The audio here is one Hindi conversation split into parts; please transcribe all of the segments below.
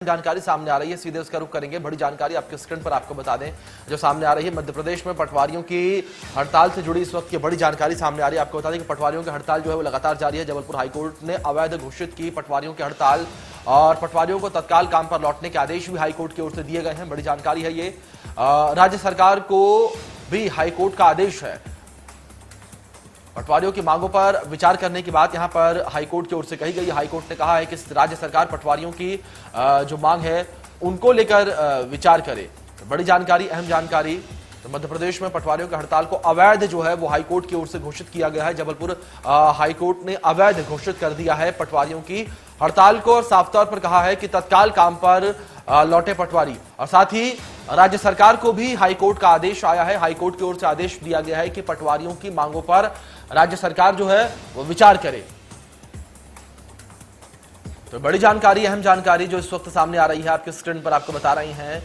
जानकारी सामने आ रही है, सीधे उसका रुख करेंगे। बड़ी जानकारी आपके स्क्रीन पर आपको बता दें जो सामने आ रही है। मध्य प्रदेश में पटवारियों की हड़ताल से जुड़ी इस वक्त की बड़ी जानकारी सामने आ रही है। आपको बता दें कि पटवारियों की हड़ताल जो है वो लगातार जारी है। जबलपुर हाईकोर्ट ने अवैध घोषित की पटवारियों की हड़ताल और पटवारियों को तत्काल काम पर लौटने के आदेश भी हाईकोर्ट की ओर से दिए गए हैं। बड़ी जानकारी है ये। राज्य सरकार को भी हाईकोर्ट का आदेश है। पटवारियों की मांगों पर विचार करने की बात यहां पर हाईकोर्ट की ओर से कही गई है। हाईकोर्ट ने कहा है कि राज्य सरकार पटवारियों की जो मांग है उनको लेकर विचार करे। तो बड़ी जानकारी, अहम जानकारी। तो मध्य प्रदेश में पटवारियों की हड़ताल को अवैध जो है वो हाईकोर्ट की ओर से घोषित किया गया है। जबलपुर हाईकोर्ट ने अवैध घोषित कर दिया है पटवारियों की हड़ताल को और साफ तौर पर कहा है कि तत्काल काम पर लौटे पटवारी। और साथ ही राज्य सरकार को भी हाईकोर्ट का आदेश आया है। हाईकोर्ट की ओर से आदेश दिया गया है कि पटवारियों की मांगों पर राज्य सरकार जो है वो विचार करे। तो बड़ी जानकारी, अहम जानकारी जो इस वक्त सामने आ रही है, आपके स्क्रीन पर आपको बता रही हैं।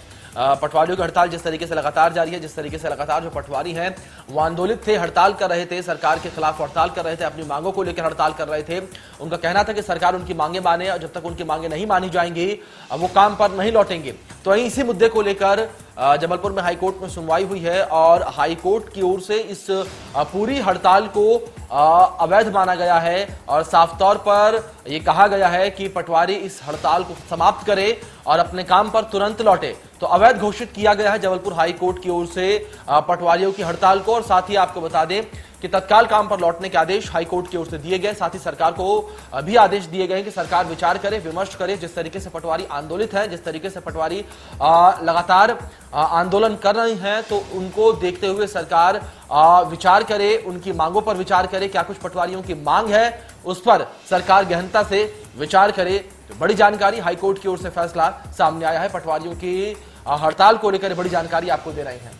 पटवारियों की हड़ताल जिस तरीके से लगातार जारी है, जिस तरीके से लगातार जो पटवारी हैं वो आंदोलित थे, हड़ताल कर रहे थे, सरकार के खिलाफ हड़ताल कर रहे थे, अपनी मांगों को लेकर हड़ताल कर रहे थे। उनका कहना था कि सरकार उनकी मांगे माने और जब तक उनकी मांगे नहीं मानी जाएंगी वो काम पर नहीं लौटेंगे। तो वहीं इसी मुद्दे को लेकर जबलपुर में हाईकोर्ट में सुनवाई हुई है और हाईकोर्ट की ओर से इस पूरी हड़ताल को अवैध माना गया है और साफ तौर पर यह कहा गया है कि पटवारी इस हड़ताल को समाप्त करे और अपने काम पर तुरंत लौटे। तो अवैध घोषित किया गया है जबलपुर हाईकोर्ट की ओर से पटवारियों की हड़ताल को। और साथ ही आपको बता दें कि तत्काल काम पर लौटने के आदेश हाईकोर्ट की ओर से दिए गए। साथ ही सरकार को भी आदेश दिए गए कि सरकार विचार करे, विमर्श करे। जिस तरीके से पटवारी आंदोलित है, जिस तरीके से पटवारी लगातार आंदोलन कर रहे हैं, तो उनको देखते हुए सरकार विचार करे, उनकी मांगों पर विचार करे। क्या कुछ पटवारियों की मांग है उस पर सरकार गहनता से विचार करे। तो बड़ी जानकारी, हाईकोर्ट की ओर से फैसला सामने आया है। पटवारियों की हड़ताल को लेकर बड़ी जानकारी आपको दे रहे हैं।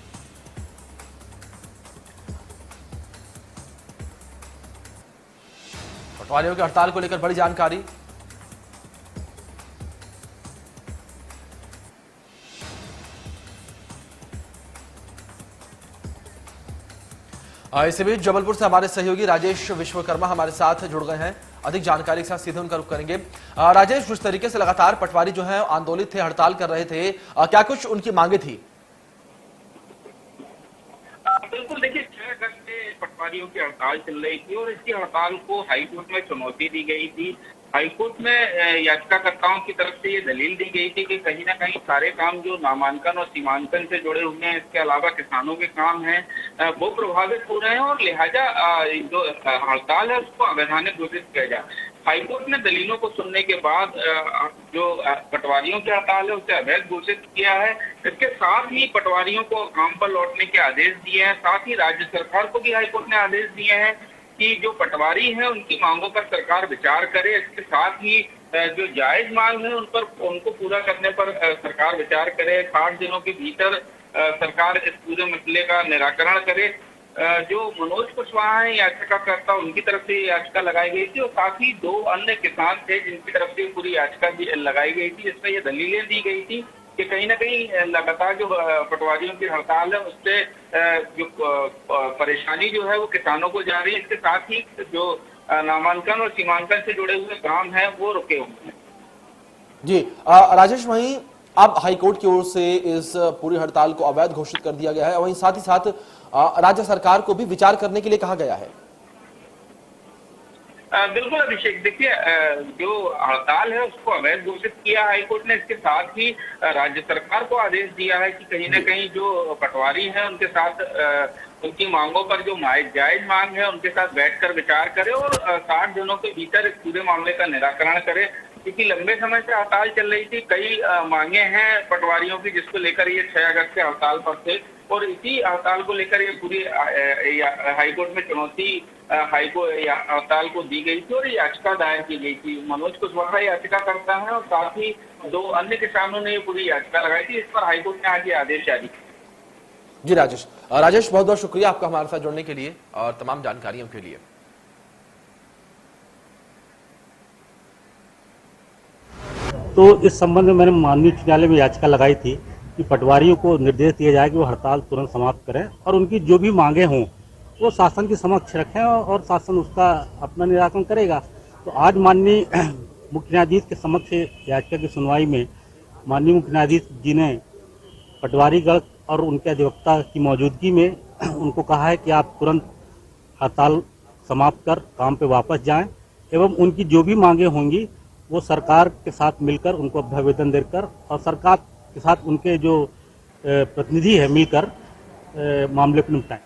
पटवारियों की हड़ताल को लेकर बड़ी जानकारी। इसी बीच जबलपुर से हमारे सहयोगी राजेश विश्वकर्मा हमारे साथ जुड़ गए हैं। अधिक जानकारी के साथ सीधे उनका रुख करेंगे। राजेश, जिस तरीके से लगातार पटवारी जो है आंदोलित थे, हड़ताल कर रहे थे, क्या कुछ उनकी मांगे थी? बिल्कुल, देखिए 6 घंटे पटवारियों की हड़ताल चल रही थी और इसकी हड़ताल को हाईकोर्ट में चुनौती दी गई थी। हाईकोर्ट में याचिकाकर्ताओं की तरफ से ये दलील दी गई थी कि कहीं ना कहीं सारे काम जो नामांकन और सीमांकन से जुड़े हुए हैं, इसके अलावा किसानों के काम हैं, वो प्रभावित हो रहे हैं और लिहाजा जो हड़ताल है उसको अवैधानिक घोषित किया जाए। हाईकोर्ट ने दलीलों को सुनने के बाद जो पटवारियों की हड़ताल है उसे अवैध घोषित किया है। इसके साथ ही पटवारियों को काम पर लौटने के आदेश दिए हैं। साथ ही राज्य सरकार को भी हाईकोर्ट ने आदेश दिए हैं कि जो पटवारी हैं उनकी मांगों पर सरकार विचार करे। इसके साथ ही जो जायज मांग है उनको पूरा करने पर सरकार विचार करे। 60 दिनों के भीतर सरकार इस पूरे मसले का निराकरण करे। जो मनोज कुशवाहा है याचिकाकर्ता, उनकी तरफ से याचिका लगाई गई थी और साथ ही 2 अन्य किसान थे जिनकी तरफ से पूरी याचिका भी लगाई गई थी। इसमें ये दलीलें दी गई थी कि कहीं ना कहीं लगातार जो पटवारियों की हड़ताल है उससे जो परेशानी जो है वो किसानों को जा रही है। इसके साथ ही जो नामांकन और सीमांकन से जुड़े हुए काम है वो रुके हुए हैं। जी राजेश, वहीं अब हाईकोर्ट की ओर से इस पूरी हड़ताल को अवैध घोषित कर दिया गया है। वहीं साथ ही साथ राज्य सरकार को भी विचार करने के लिए कहा गया है। बिल्कुल अभिषेक, देखिए जो हड़ताल है उसको अवैध घोषित किया हाईकोर्ट ने। इसके साथ ही राज्य सरकार को आदेश दिया है कि कहीं ना कहीं जो पटवारी हैं उनके साथ उनकी मांगों पर जो जायज मांग है उनके साथ बैठकर विचार करे और 60 दिनों के भीतर इस पूरे मामले का निराकरण करे। क्योंकि लंबे समय से हड़ताल चल रही थी, कई मांगे हैं पटवारियों की जिसको लेकर ये 6 अगस्त से हड़ताल पर थे और इसी हड़ताल को लेकर ये पूरी हाईकोर्ट में चुनौती हड़ताल को दी गई थी और याचिका दायर की गई थी। मनोज कुशवाहा याचिका करता है और साथ ही 2 अन्य किसानों ने ये पूरी याचिका लगाई थी। इस पर हाईकोर्ट ने आज ये आदेश जारी किया। जी राजेश, बहुत बहुत शुक्रिया आपका हमारे साथ जुड़ने के लिए और तमाम जानकारियों के लिए। तो इस संबंध में मैंने माननीय उच्च न्यायालय में याचिका लगाई थी कि पटवारियों को निर्देश दिया जाए कि वो हड़ताल तुरंत समाप्त करें और उनकी जो भी मांगे हों वो शासन के समक्ष रखें और शासन उसका अपना निराकरण करेगा। तो आज माननीय मुख्य न्यायाधीश के समक्ष याचिका की सुनवाई में माननीय मुख्य न्यायाधीश जी ने पटवारीगण और उनके अधिवक्ता की मौजूदगी में उनको कहा है कि आप तुरंत हड़ताल समाप्त कर काम पे वापस जाएं एवं उनकी जो भी मांगे होंगी वो सरकार के साथ मिलकर उनको अभ्यावेदन देकर और सरकार के साथ उनके जो प्रतिनिधि है मिलकर मामले को निपटाएं।